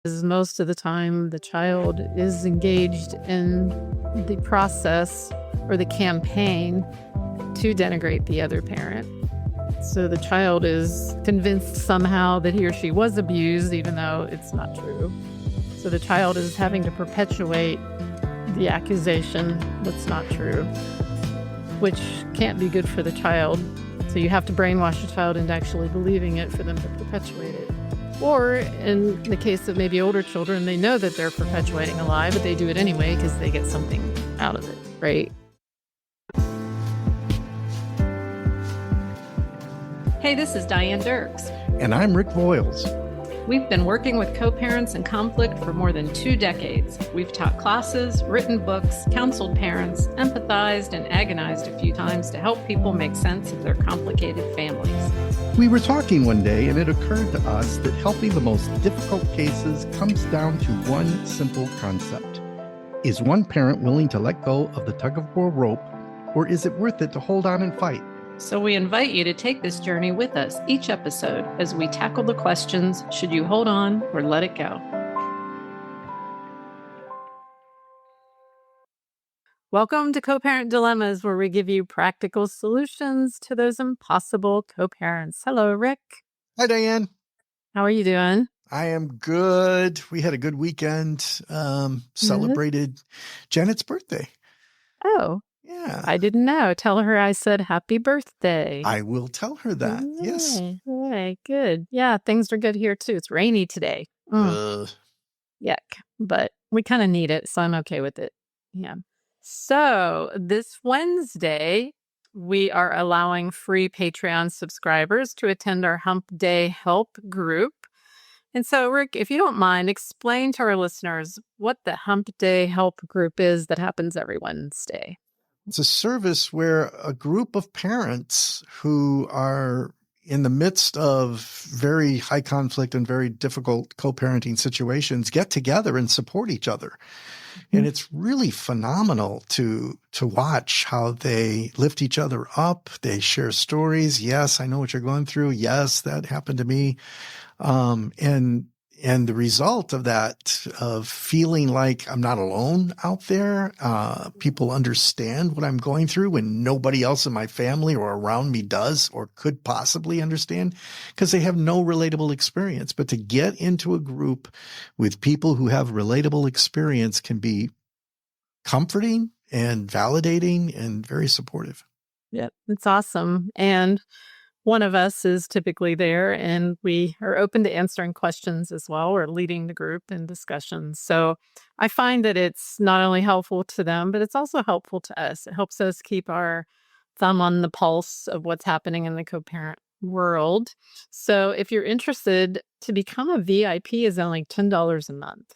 Is most of the time the child is engaged in the process or the campaign to denigrate the other parent. So the child is convinced somehow that he or she was abused, even though it's not true. So the child is having to perpetuate the accusation that's not true, which can't be good for the child. So you have to brainwash the child into actually believing it for them to perpetuate it. Or in the case of maybe older children, they know that they're perpetuating a lie, but they do it anyway because they get something out of it, right? Hey, this is Diane Dirks. And I'm Rick Voiles. We've been working with co-parents in conflict for more than 2 decades. We've taught classes, written books, counseled parents, empathized, and agonized a few times to help people make sense of their complicated families. We were talking one day, and it occurred to us that helping the most difficult cases comes down to one simple concept. Is one parent willing to let go of the tug-of-war rope, or is it worth it to hold on and fight? So we invite you to take this journey with us each episode as we tackle the questions, should you hold on or let it go? Welcome to Co-Parent Dilemmas, where we give you practical solutions to those impossible co-parents. Hello, Rick. Hi, Diane. How are you doing? I am good. We had a good weekend, celebrated Janet's birthday. Oh. Yeah. I didn't know. Tell her I said happy birthday. I will tell her that. Yes. All right, good. Yeah, things are good here too. It's rainy today. Yuck. But we kind of need it, so I'm okay with it. Yeah. So this Wednesday, we are allowing free Patreon subscribers to attend our Hump Day Help group. And so, Rick, if you don't mind, explain to our listeners what the Hump Day Help group is that happens every Wednesday. It's a service where a group of parents who are in the midst of very high conflict and very difficult co-parenting situations get together and support each other. Mm-hmm. And it's really phenomenal to watch how they lift each other up. They share stories. Yes, I know what you're going through. Yes, that happened to me. And the result of that, of feeling like I'm not alone out there, people understand what I'm going through when nobody else in my family or around me does or could possibly understand, because they have no relatable experience. But to get into a group with people who have relatable experience can be comforting and validating and very supportive. Yep, it's awesome. And one of us is typically there, and we are open to answering questions as well, or leading the group in discussions. So I find that it's not only helpful to them, but it's also helpful to us. It helps us keep our thumb on the pulse of what's happening in the co-parent world. So if you're interested, to become a VIP is only $10 a month.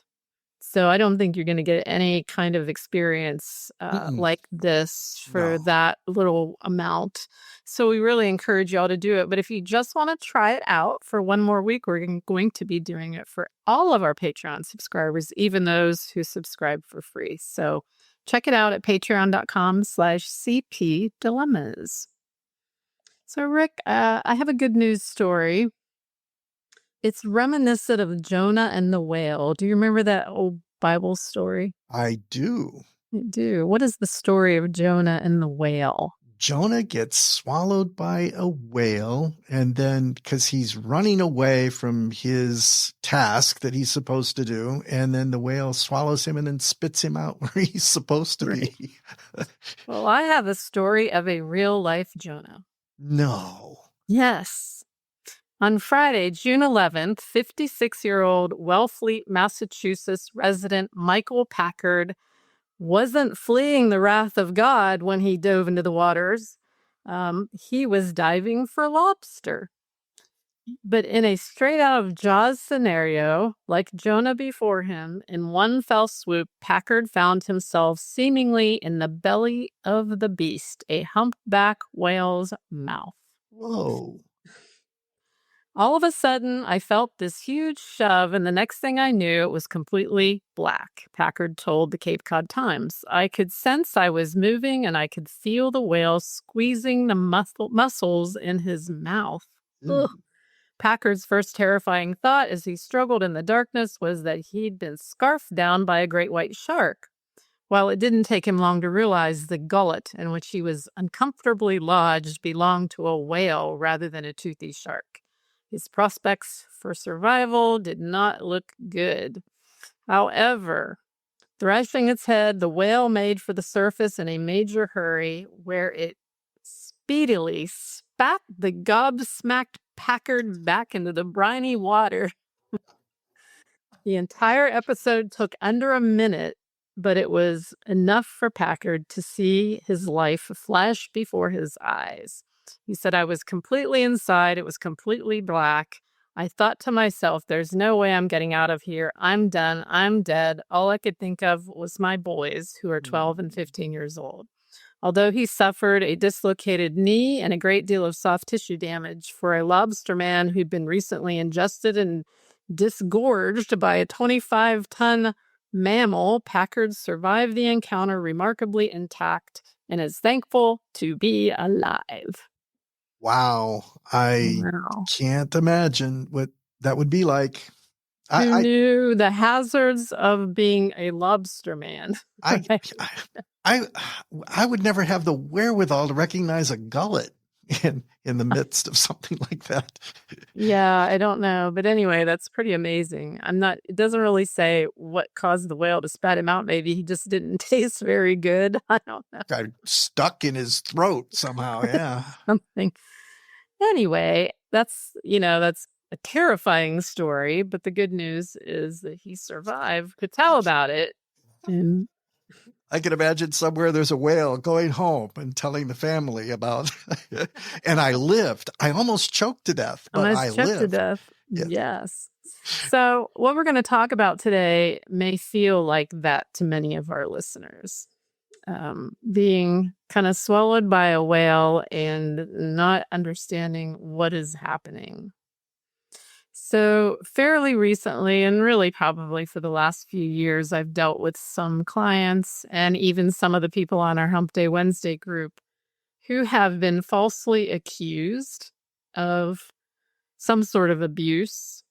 So I don't think you're going to get any kind of experience like this for that little amount. So we really encourage y'all to do it. But if you just want to try it out for one more week, we're going to be doing it for all of our Patreon subscribers, even those who subscribe for free. So check it out at patreon.com/CP Dilemmas. So Rick, I have a good news story. It's reminiscent of Jonah and the whale. Do you remember that old Bible story? I do. You do. What is the story of Jonah and the whale? Jonah gets swallowed by a whale, and then because he's running away from his task that he's supposed to do, and then the whale swallows him and then spits him out where he's supposed to be. Well, I have a story of a real-life Jonah. No. Yes. On Friday, June 11th, 56-year-old Wellfleet, Massachusetts resident Michael Packard wasn't fleeing the wrath of God when he dove into the waters. He was diving for lobster. But in a straight out of Jaws scenario, like Jonah before him, in one fell swoop, Packard found himself seemingly in the belly of the beast, a humpback whale's mouth. Whoa. All of a sudden, I felt this huge shove, and the next thing I knew, it was completely black, Packard told the Cape Cod Times. I could sense I was moving, and I could feel the whale squeezing the muscles in his mouth. Ugh. Packard's first terrifying thought as he struggled in the darkness was that he'd been scarfed down by a great white shark. While it didn't take him long to realize the gullet in which he was uncomfortably lodged belonged to a whale rather than a toothy shark. His prospects for survival did not look good. However, thrashing its head, the whale made for the surface in a major hurry, where it speedily spat the gobsmacked Packard back into the briny water. The entire episode took under a minute, but it was enough for Packard to see his life flash before his eyes. He said, I was completely inside. It was completely black. I thought to myself, there's no way I'm getting out of here. I'm done. I'm dead. All I could think of was my boys, who are 12 and 15 years old. Although he suffered a dislocated knee and a great deal of soft tissue damage, for a lobsterman who'd been recently ingested and disgorged by a 25-ton mammal, Packard survived the encounter remarkably intact and is thankful to be alive. Wow. I Wow. can't imagine what that would be like. Who knew the hazards of being a lobsterman? I would never have the wherewithal to recognize a gullet in the midst of something like that. Yeah, I don't know. But anyway, that's pretty amazing. It doesn't really say what caused the whale to spat him out. Maybe he just didn't taste very good. I don't know. Got stuck in his throat somehow. Yeah. Something. Anyway, that's a terrifying story, but the good news is that he survived, could tell about it. And I can imagine somewhere there's a whale going home and telling the family about, and I lived. I almost choked to death, but I lived. to death. Yeah. Yes. So what we're going to talk about today may feel like that to many of our listeners. Being kind of swallowed by a whale and not understanding what is happening. So fairly recently, and really probably for the last few years, I've dealt with some clients and even some of the people on our Hump Day Wednesday group who have been falsely accused of some sort of abuse,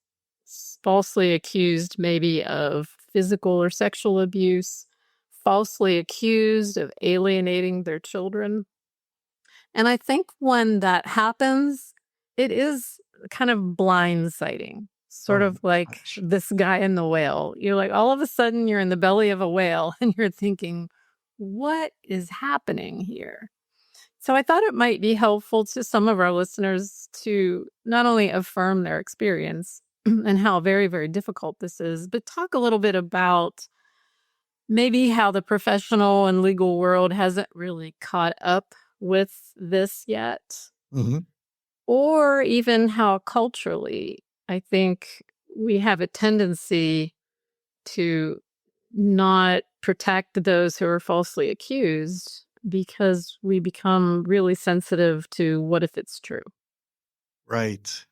falsely accused maybe of physical or sexual abuse, falsely accused of alienating their children. And I think when that happens, it is kind of blindsiding, sort of like this guy in the whale. You're like, all of a sudden you're in the belly of a whale and you're thinking, what is happening here? So I thought it might be helpful to some of our listeners to not only affirm their experience and how very, very difficult this is, but talk a little bit about maybe how the professional and legal world hasn't really caught up with this yet. Mm-hmm. Or even how culturally, I think we have a tendency to not protect those who are falsely accused because we become really sensitive to what if it's true. Right.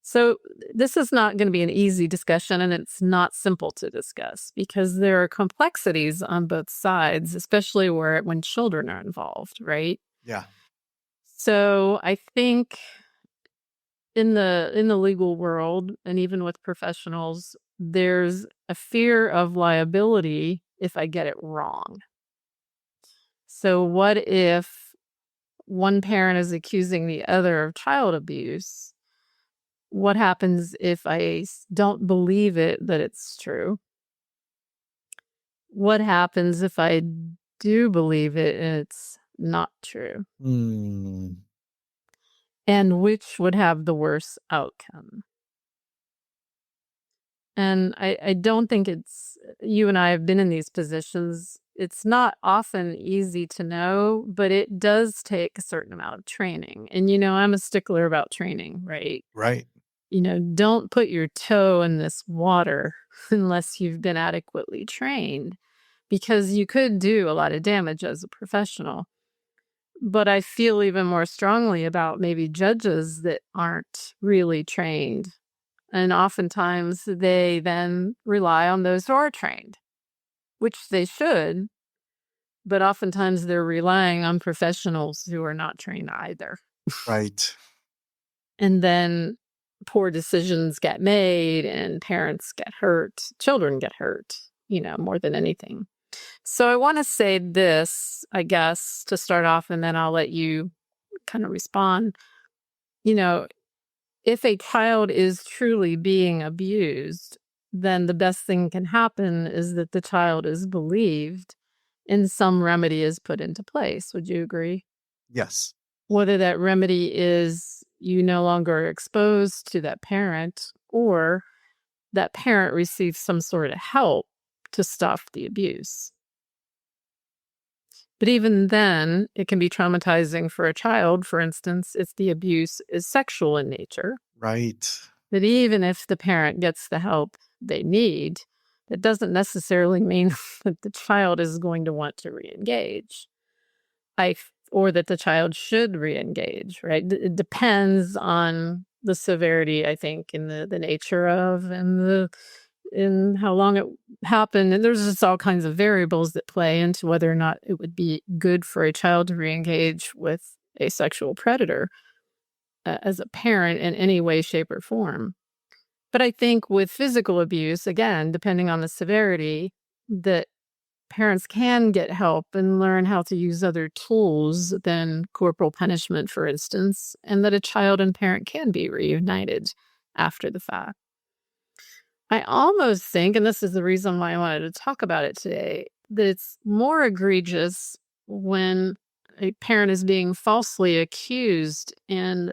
So this is not going to be an easy discussion, and it's not simple to discuss because there are complexities on both sides, especially when children are involved, right? Yeah. So I think in the legal world and even with professionals, there's a fear of liability if I get it wrong. So what if one parent is accusing the other of child abuse? What happens if I don't believe it that it's true? What happens if I do believe it and it's not true? Mm. And which would have the worst outcome? And I don't think you and I have been in these positions. It's not often easy to know, but it does take a certain amount of training. And, I'm a stickler about training, right? Right. Don't put your toe in this water unless you've been adequately trained, because you could do a lot of damage as a professional. But I feel even more strongly about maybe judges that aren't really trained. And oftentimes they then rely on those who are trained, which they should. But oftentimes they're relying on professionals who are not trained either. Right. And then poor decisions get made and parents get hurt, children get hurt, more than anything. So I want to say this, I guess, to start off, and then I'll let you kind of respond. If a child is truly being abused, then the best thing can happen is that the child is believed and some remedy is put into place. Would you agree? Yes. Whether that remedy is you no longer are exposed to that parent or that parent receives some sort of help to stop the abuse. But even then, it can be traumatizing for a child, for instance, if the abuse is sexual in nature. Right. That even if the parent gets the help they need, that doesn't necessarily mean that the child is going to want to reengage. Or that the child should reengage, right? It depends on the severity, I think, and the nature of and how long it happened. And there's just all kinds of variables that play into whether or not it would be good for a child to reengage with a sexual predator as a parent in any way, shape, or form. But I think with physical abuse, again, depending on the severity, that parents can get help and learn how to use other tools than corporal punishment, for instance, and that a child and parent can be reunited after the fact. I almost think, and this is the reason why I wanted to talk about it today, that it's more egregious when a parent is being falsely accused and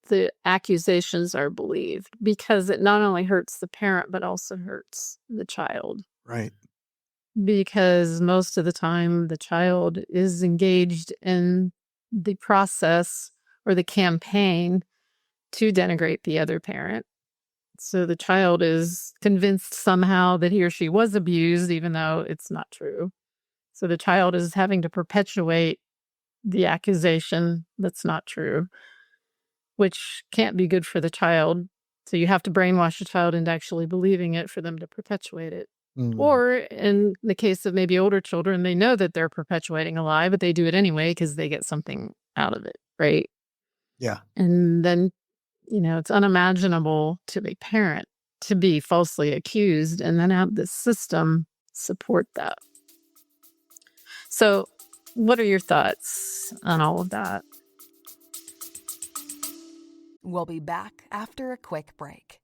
the accusations are believed, because it not only hurts the parent, but also hurts the child. Right. Because most of the time the child is engaged in the process or the campaign to denigrate the other parent. So the child is convinced somehow that he or she was abused, even though it's not true. So the child is having to perpetuate the accusation that's not true, which can't be good for the child. So you have to brainwash the child into actually believing it for them to perpetuate it. Or in the case of maybe older children, they know that they're perpetuating a lie, but they do it anyway because they get something out of it, right? Yeah. And then, it's unimaginable to a parent to be falsely accused and then have the system support that. So, what are your thoughts on all of that? We'll be back after a quick break.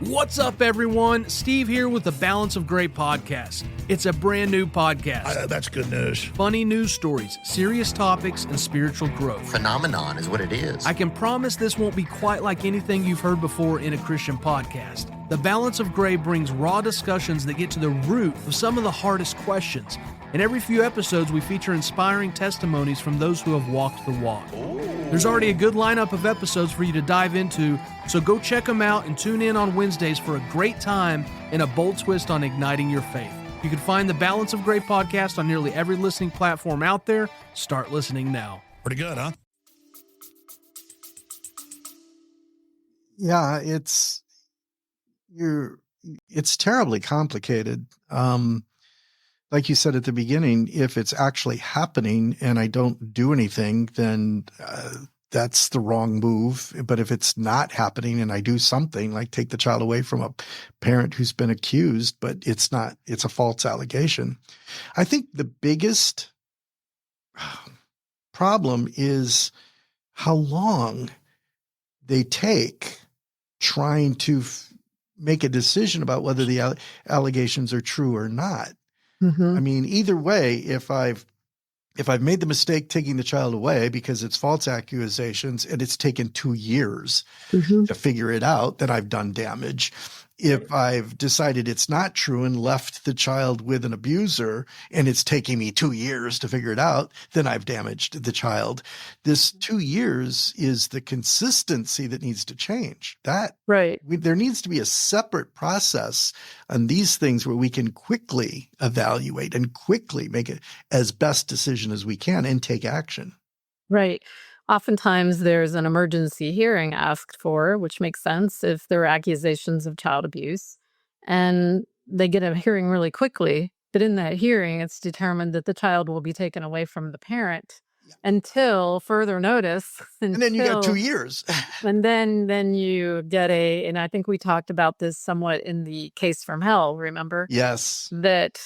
What's up, everyone? Steve here with the Balance of Gray podcast. It's a brand new podcast. That's good news. Funny news stories, serious topics, and spiritual growth. Phenomenon is what it is. I can promise this won't be quite like anything you've heard before in a Christian podcast. The Balance of Gray brings raw discussions that get to the root of some of the hardest questions. In every few episodes, we feature inspiring testimonies from those who have walked the walk. There's already a good lineup of episodes for you to dive into, so go check them out and tune in on Wednesdays for a great time and a bold twist on igniting your faith. You can find the Balance of Gray podcast on nearly every listening platform out there. Start listening now. Pretty good, huh? Yeah, it's terribly complicated. Like you said at the beginning, if it's actually happening and I don't do anything, then that's the wrong move. But if it's not happening and I do something, like take the child away from a parent who's been accused, but it's a false allegation. I think the biggest problem is how long they take trying to make a decision about whether the allegations are true or not. Mm-hmm. I mean, either way, if I've made the mistake taking the child away because it's false accusations and it's taken 2 years Mm-hmm. to figure it out, then I've done damage. If I've decided it's not true and left the child with an abuser and it's taking me 2 years to figure it out, then I've damaged the child. This 2 years is the consistency that needs to change. Right. There needs to be a separate process on these things where we can quickly evaluate and quickly make it as best decision as we can and take action. Right. Oftentimes there's an emergency hearing asked for, which makes sense if there are accusations of child abuse, and they get a hearing really quickly. But in that hearing, it's determined that the child will be taken away from the parent until further notice. And then you got 2 until years. And then you get and I think we talked about this somewhat in the case from hell, remember? Yes. That,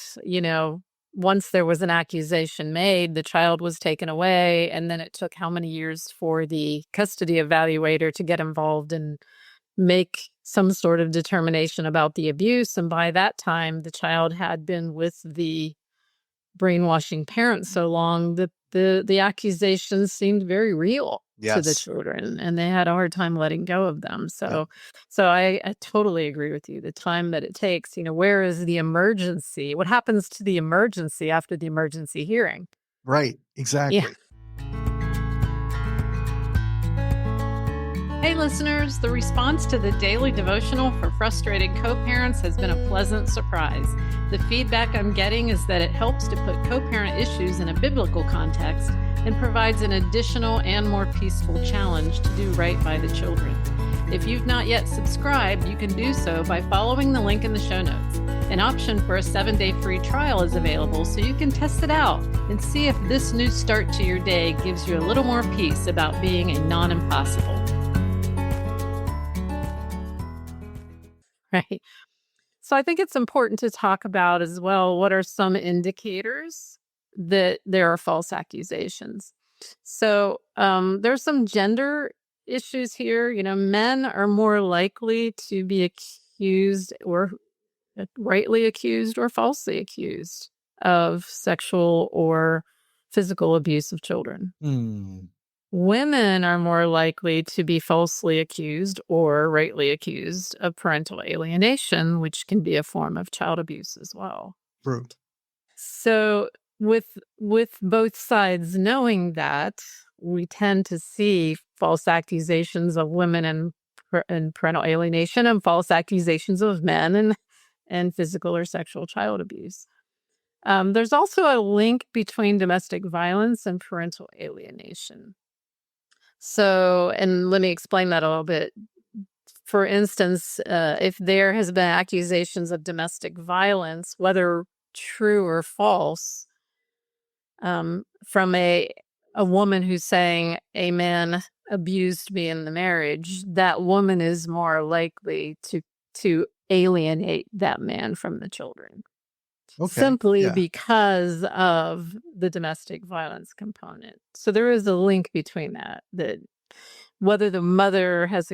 once there was an accusation made, the child was taken away, and then it took how many years for the custody evaluator to get involved and make some sort of determination about the abuse. And by that time, the child had been with the brainwashing parents so long that the accusations seemed very real to the Yes. children, and they had a hard time letting go of them. Yep. So I totally agree with you. The time that it takes, where is the emergency? What happens to the emergency after the emergency hearing? Right. Exactly. Yeah. Hey listeners, the response to the daily devotional for frustrated co-parents has been a pleasant surprise. The feedback I'm getting is that it helps to put co-parent issues in a biblical context and provides an additional and more peaceful challenge to do right by the children. If you've not yet subscribed, you can do so by following the link in the show notes. An option for a 7-day free trial is available, so you can test it out and see if this new start to your day gives you a little more peace about being a non-impossible. Right. So I think it's important to talk about as well, what are some indicators that there are false accusations. So there's some gender issues here. Men are more likely to be accused or rightly accused or falsely accused of sexual or physical abuse of children. Women are more likely to be falsely accused or rightly accused of parental alienation, which can be a form of child abuse as well. True. So with both sides knowing that, we tend to see false accusations of women and parental alienation, and false accusations of men and physical or sexual child abuse. There's also a link between domestic violence and parental alienation. So, and let me explain that a little bit. For instance, if there has been accusations of domestic violence, whether true or false, from a woman who's saying a man abused me in the marriage, that woman is more likely to alienate that man from the children. Okay. Simply Yeah. because of the domestic violence component. So there is a link between that whether the mother has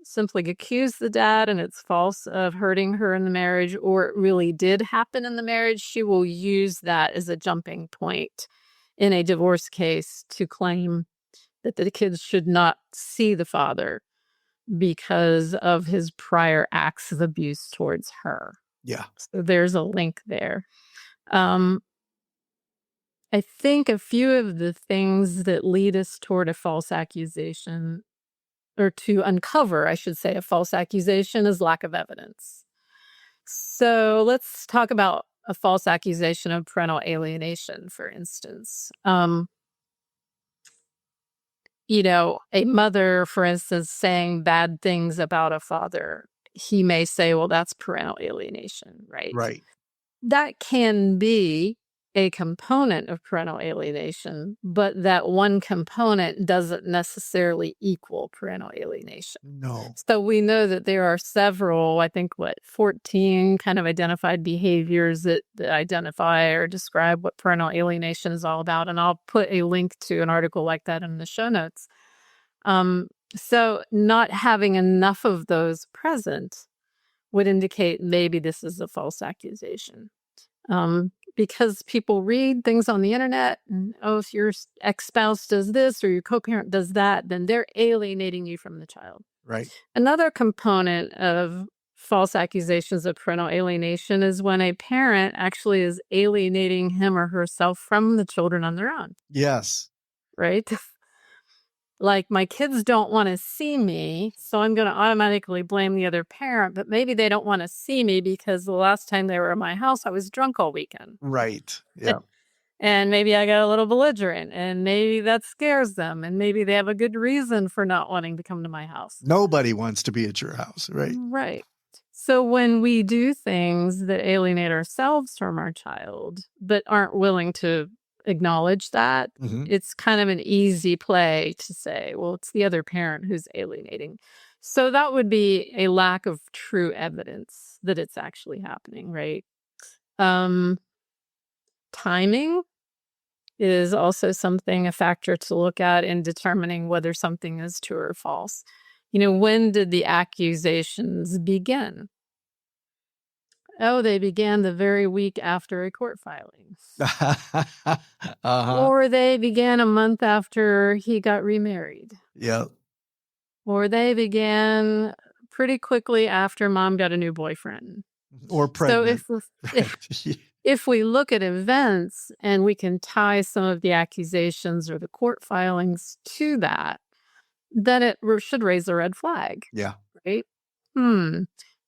simply accused the dad and it's false of hurting her in the marriage, or it really did happen in the marriage, she will use that as a jumping point in a divorce case to claim that the kids should not see the father because of his prior acts of abuse towards her. Yeah. So there's a link there. I think a few of the things that lead us toward a false accusation, or to uncover, I should say, a false accusation, is lack of evidence. So let's talk about a false accusation of parental alienation, for instance. A mother, for instance, saying bad things about a father, he may say, well, that's parental alienation, right? Right. That can be a component of parental alienation, but that one component doesn't necessarily equal parental alienation. No. So we know that there are several, I think, 14 kind of identified behaviors that identify or describe what parental alienation is all about. And I'll put a link to an article like that in the show notes. So not having enough of those present would indicate maybe this is a false accusation. Because people read things on the internet, and, if your ex-spouse does this or your co-parent does that, then they're alienating you from the child. Right. Another component of false accusations of parental alienation is when a parent actually is alienating him or herself from the children on their own. Yes. Right? Like, my kids don't want to see me, so I'm going to automatically blame the other parent, but maybe they don't want to see me because the last time they were at my house, I was drunk all weekend. Right. Yeah. And maybe I got a little belligerent, and maybe that scares them, and maybe they have a good reason for not wanting to come to my house. Nobody wants to be at your house, right? Right. So when we do things that alienate ourselves from our child, but aren't willing to acknowledge that, Mhm. it's kind of an easy play to say, well, it's the other parent who's alienating. So that would be a lack of true evidence that it's actually happening, right? Um, Timing is also a factor to look at in determining whether something is true or false. When did the accusations begin? Oh, they began the very week after a court filing. Uh-huh. Or they began a month after he got remarried. Yep. Or they began pretty quickly after mom got a new boyfriend. Or So pregnant. if we look at events and we can tie some of the accusations or the court filings to that, then it should raise a red flag, Yeah. right?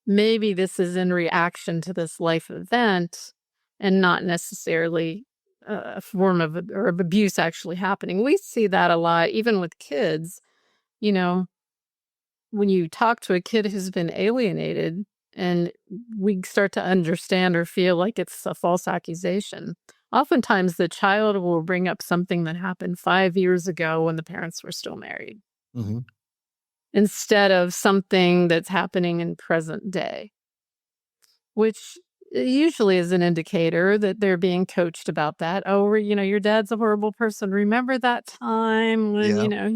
Maybe this is in reaction to this life event and not necessarily a form of abuse actually happening. We see that a lot, even with kids. You know, when you talk to a kid who's been alienated and we start to understand or feel like it's a false accusation, oftentimes the child will bring up something that happened 5 years ago when the parents were still married Mhm. instead of something that's happening in present day, which usually is an indicator that they're being coached about that. Oh, your dad's a horrible person. Remember that time when, Yeah.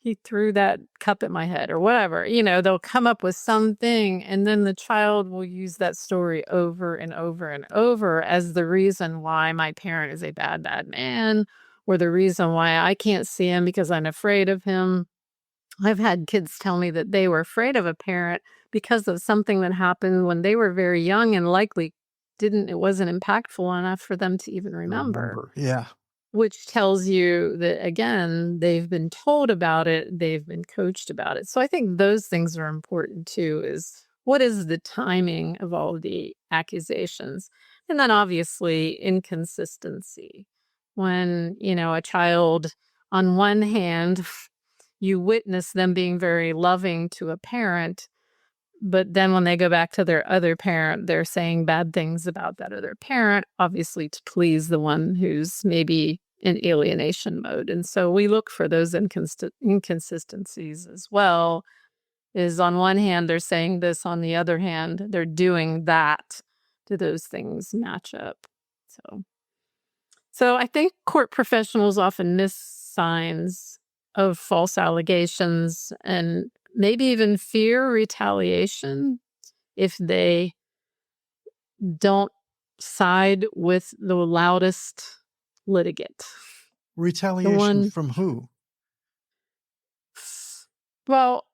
he threw that cup at my head or whatever. They'll come up with something and then the child will use that story over and over and over as the reason why my parent is a bad, bad man, or the reason why I can't see him because I'm afraid of him. I've had kids tell me that they were afraid of a parent because of something that happened when they were very young and likely it wasn't impactful enough for them to even I remember, remember. Yeah. which tells you that, again, they've been told about it, they've been coached about it. So I think those things are important too, is what is the timing of all of the accusations? And then obviously inconsistency. When, a child, on one hand, you witness them being very loving to a parent, but then when they go back to their other parent, they're saying bad things about that other parent, obviously to please the one who's maybe in alienation mode. And so we look for those inconsistencies as well. Is on one hand, they're saying this, on the other hand, they're doing that. Do those things match up? So I think court professionals often miss signs of false allegations and maybe even fear retaliation if they don't side with the loudest litigant. The Retaliation one, from who? well,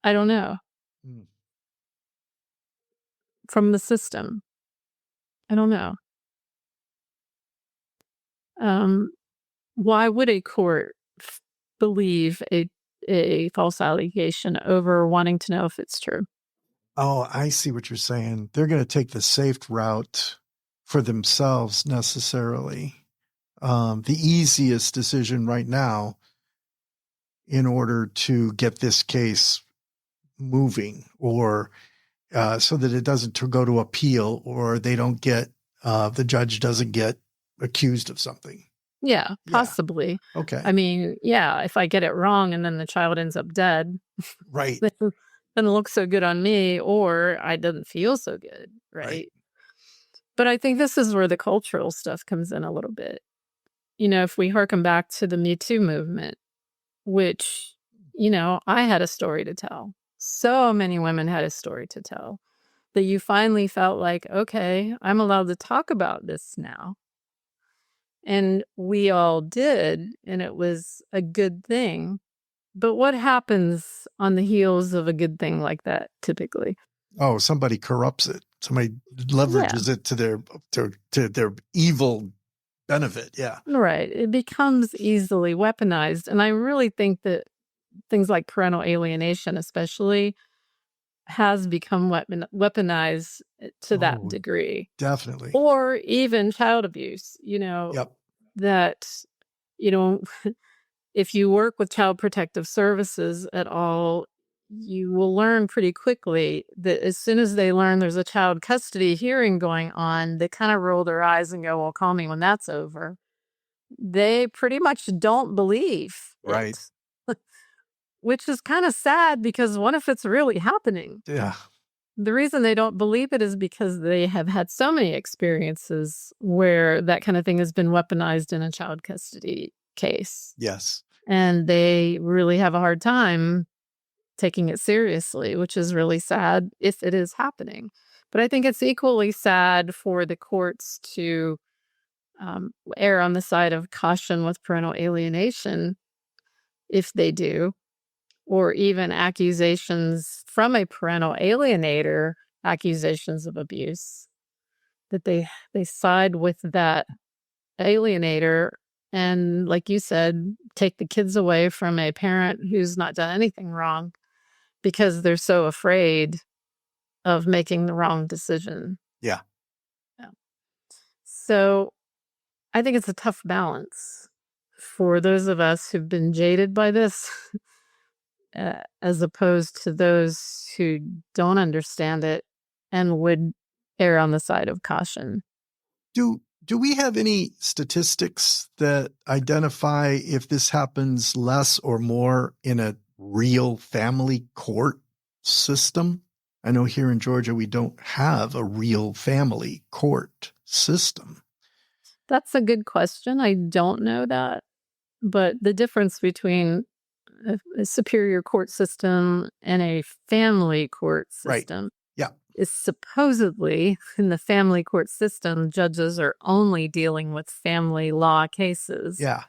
I don't know, Mm. from the system. I don't know. Um, why would a court believe a false allegation over wanting to know if it's true? Oh, I see what you're saying. They're going to take the safe route for themselves necessarily. The easiest decision right now in order to get this case moving, or so that it doesn't go to appeal, or they don't get, the judge doesn't get accused of something. Yeah, Yeah. possibly. Okay. I mean, yeah, if I get it wrong and then the child ends up dead, Right. then it doesn't look so good on me, or I didn't feel so good, Right. right? But I think this is where the cultural stuff comes in a little bit. If we harken back to the Me Too movement, which, I had a story to tell. So many women had a story to tell that you finally felt like, okay, I'm allowed to talk about this now. And we all did, and it was a good thing. But what happens on the heels of a good thing like that typically? Oh, somebody corrupts it. Somebody Yeah, leverages it to their evil benefit. Yeah. right. It becomes easily weaponized. And I really think that things like parental alienation, especially, has become weaponized to that Oh, degree. definitely. Or even child abuse, Yep. that, you know, if you work with child protective services at all, you will learn pretty quickly that as soon as they learn there's a child custody hearing going on, they kind of roll their eyes and go, well, call me when that's over. they pretty much don't believe Right. it, which is kind of sad because what if it's really happening? Yeah. The reason they don't believe it is because they have had so many experiences where that kind of thing has been weaponized in a child custody case. Yes. And they really have a hard time taking it seriously, which is really sad if it is happening. But I think it's equally sad for the courts to err on the side of caution with parental alienation if they do, or even accusations from a parental alienator, accusations of abuse, that they side with that alienator and, like you said, take the kids away from a parent who's not done anything wrong because they're so afraid of making the wrong decision. Yeah. Yeah. So I think it's a tough balance for those of us who've been jaded by this, as opposed to those who don't understand it and would err on the side of caution. Do we have any statistics that identify if this happens less or more in a real family court system? I know here in Georgia, we don't have a real family court system. That's a good question. I don't know that. But the difference between a superior court system and a family court Right. system Yeah. is supposedly in the family court system, judges are only dealing with family law cases. Yeah.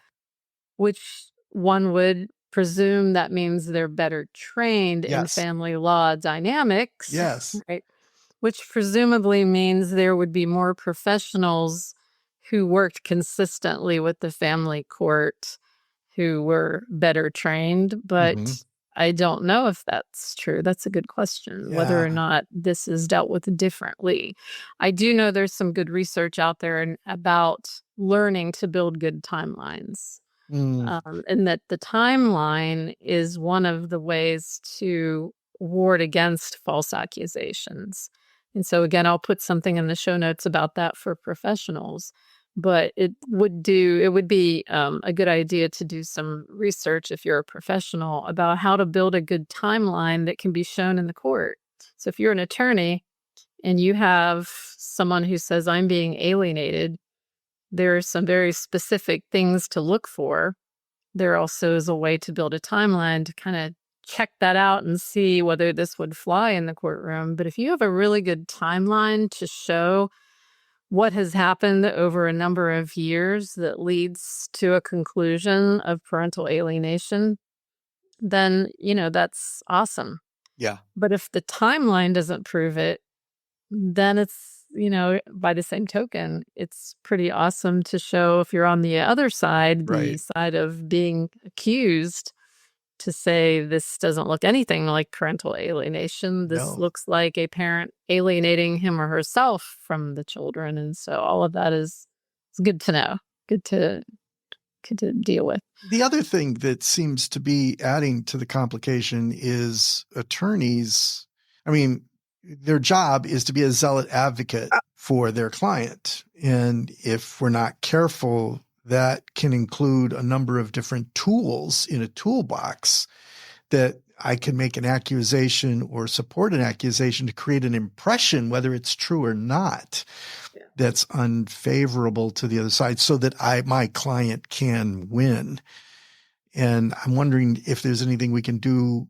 Which one would presume that means they're better trained in Yes. family law dynamics. Yes. Right? Which presumably means there would be more professionals who worked consistently with the family court who were better trained. But Mhm. I don't know if that's true. That's a good question, whether or Yeah. not this is dealt with differently. I do know there's some good research out there about learning to build good timelines. Mm. And that the timeline is one of the ways to ward against false accusations. And so again, I'll put something in the show notes about that for professionals. But it would be a good idea to do some research if you're a professional about how to build a good timeline that can be shown in the court. So if you're an attorney and you have someone who says, I'm being alienated, there are some very specific things to look for. There also is a way to build a timeline to kind of check that out and see whether this would fly in the courtroom. But if you have a really good timeline to show what has happened over a number of years that leads to a conclusion of parental alienation, then, that's awesome. Yeah. But if the timeline doesn't prove it, then it's, by the same token, it's pretty awesome to show if you're on the other side, the Right. side of being accused, to say this doesn't look anything like parental alienation. This No. looks like a parent alienating him or herself from the children. And so all of that is good to know, good to deal with. The other thing that seems to be adding to the complication is attorneys. I mean, their job is to be a zealot advocate for their client. And if we're not careful, that can include a number of different tools in a toolbox that I can make an accusation or support an accusation to create an impression, whether it's true or not, that's unfavorable to the other side so that my client can win. And I'm wondering if there's anything we can do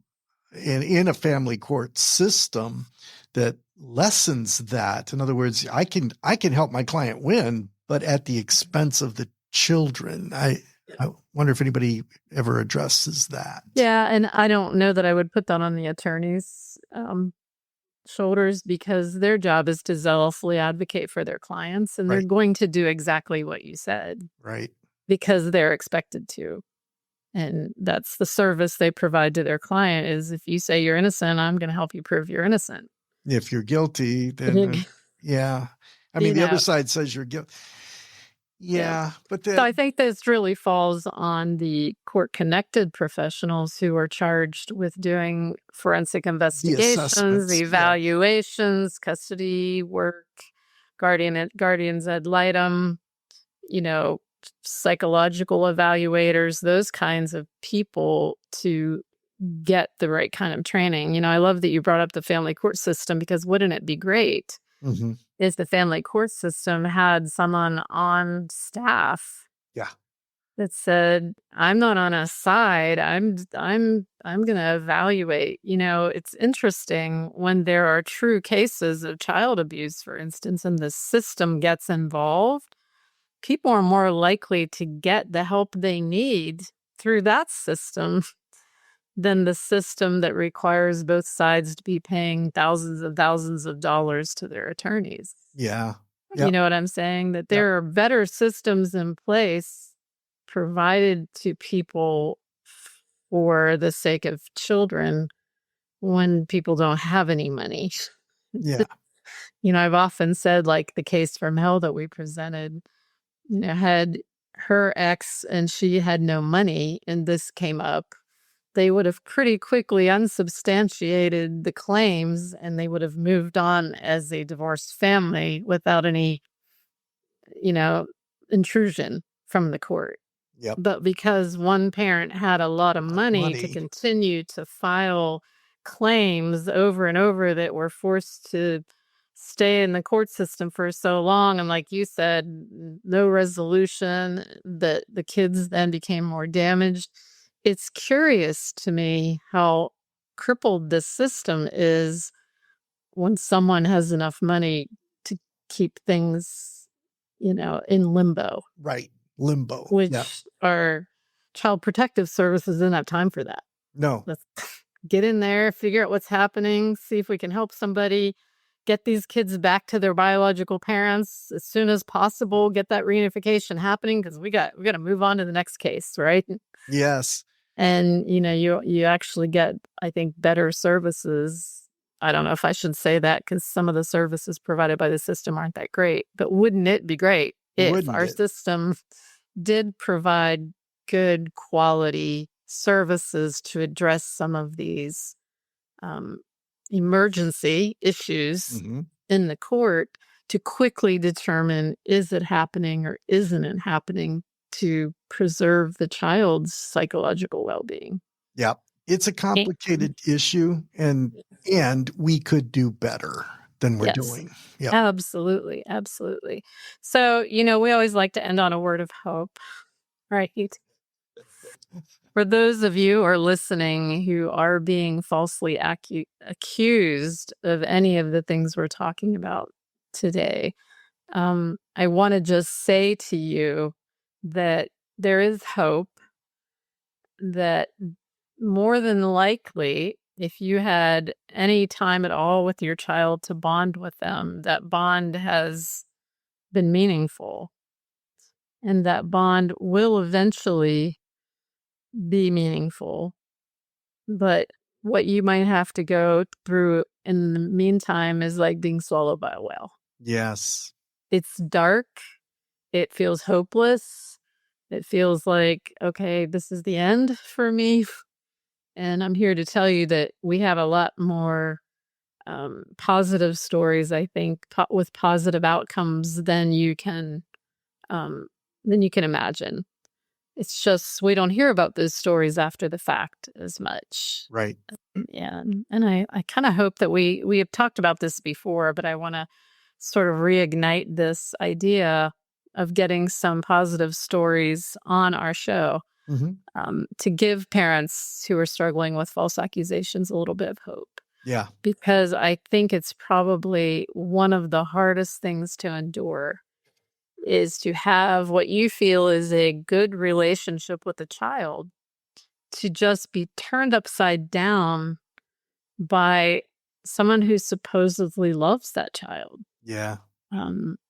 in a family court system that lessens that. In other words, I can help my client win, but at the expense of the children. I wonder if anybody ever addresses that. Yeah, and I don't know that I would put that on the attorney's shoulders, because their job is to zealously advocate for their clients, and they're Right. going to do exactly what you said. Right. Because they're expected to. And that's the service they provide to their client, is if you say you're innocent, I'm going to help you prove you're innocent. If you're guilty, then yeah. I mean, the other side says you're guilty. Yeah, but so I think this really falls on the court-connected professionals who are charged with doing forensic investigations, evaluations, custody work, guardians ad litem, psychological evaluators, those kinds of people to get the right kind of training. I love that you brought up the family court system, because wouldn't it be great Mm-hmm. if the family court system had someone on staff Yeah. that said, I'm not on a side. I'm going to evaluate. It's interesting when there are true cases of child abuse, for instance, and the system gets involved, people are more likely to get the help they need through that system than the system that requires both sides to be paying thousands of dollars to their attorneys. Yeah. You Yep. know what I'm saying? That Yep. there are better systems in place provided to people for the sake of children when people don't have any money. Yeah. I've often said, like the case from hell that we presented, had her ex and she had no money and this came up, they would have pretty quickly unsubstantiated the claims and they would have moved on as a divorced family without any, intrusion from the court. Yep. But because one parent had a lot of money to continue to file claims over and over that were forced to stay in the court system for so long, and like you said, no resolution, that the kids then became more damaged. It's curious to me how crippled this system is when someone has enough money to keep things, in limbo. Right. Limbo. Which our child protective services didn't have time for that. No. Let's get in there, figure out what's happening, see if we can help somebody, get these kids back to their biological parents as soon as possible, get that reunification happening, because we got to move on to the next case, right? Yes. And you actually get, I think, better services. I don't know if I should say that, because some of the services provided by the system aren't that great. But wouldn't it be great if our system did provide good quality services to address some of these emergency issues in the court, to quickly determine, is it happening or isn't it happening, to preserve the child's psychological well-being? Yeah. It's a complicated issue, and we could do better than we're doing. Yeah. Absolutely. Absolutely. So, we always like to end on a word of hope, right? For those of you who are listening who are being falsely accused of any of the things we're talking about today, I want to just say to you that there is hope, that more than likely, if you had any time at all with your child to bond with them, that bond has been meaningful, and that bond will eventually be meaningful. But what you might have to go through in the meantime is like being swallowed by a whale. Yes. It's dark. It feels hopeless. It feels like, okay, this is the end for me. And I'm here to tell you that we have a lot more positive stories, I think, with positive outcomes than you can imagine. It's just we don't hear about those stories after the fact as much. Right. Yeah. And I kind of hope that we have talked about this before, but I want to sort of reignite this idea of getting some positive stories on our show, to give parents who are struggling with false accusations a little bit of hope. Yeah. Because I think it's probably one of the hardest things to endure, is to have what you feel is a good relationship with a child to just be turned upside down by someone who supposedly loves that child. Yeah.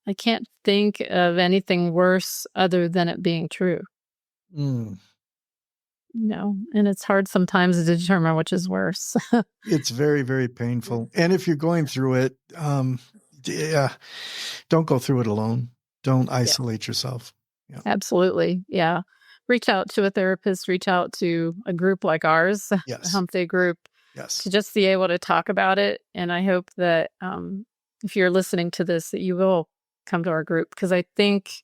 I can't think of anything worse other than it being true. And it's hard sometimes to determine which is worse. It's very, very painful. And if you're going through it, don't go through it alone. Don't isolate yourself. Yeah. Absolutely. Yeah. Reach out to a therapist, reach out to a group like ours, Yes. a Hump Day group, Yes. to just be able to talk about it. And I hope that if you're listening to this, that you will come to our group, because I think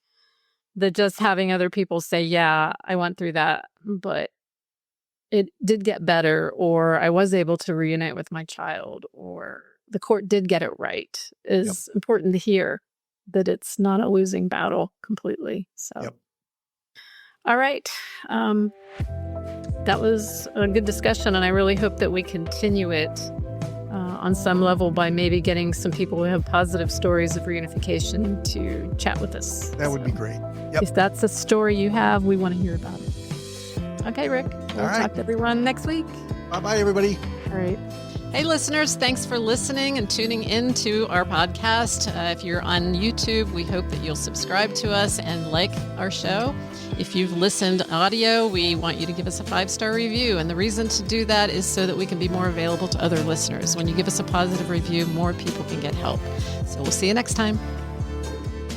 that just having other people say, yeah, I went through that, but it did get better, or I was able to reunite with my child, or the court did get it right is important to hear, that it's not a losing battle completely. So, all right. That was a good discussion, and I really hope that we continue it on some level by maybe getting some people who have positive stories of reunification to chat with us. That would be great. If that's a story you have, we want to hear about it. Okay, Rick. We'll talk to everyone next week. Bye-bye, everybody. All right. Hey, listeners, thanks for listening and tuning in to our podcast. If you're on YouTube, we hope that you'll subscribe to us and like our show. If you've listened audio, we want you to give us a 5-star review. And the reason to do that is so that we can be more available to other listeners. When you give us a positive review, more people can get help. So we'll see you next time.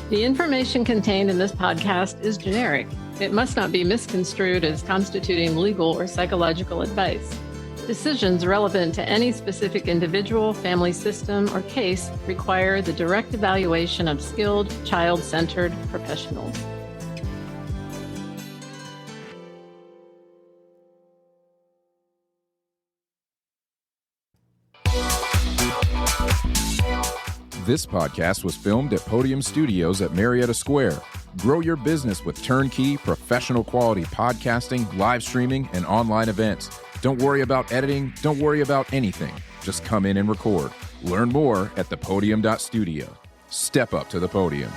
The information contained in this podcast is generic. It must not be misconstrued as constituting legal or psychological advice. Decisions relevant to any specific individual, family system, or case require the direct evaluation of skilled, child-centered professionals. This podcast was filmed at Podium Studios at Marietta Square. Grow your business with turnkey, professional quality podcasting, live streaming, and online events. Don't worry about editing. Don't worry about anything. Just come in and record. Learn more at thepodium.studio. Step up to the podium.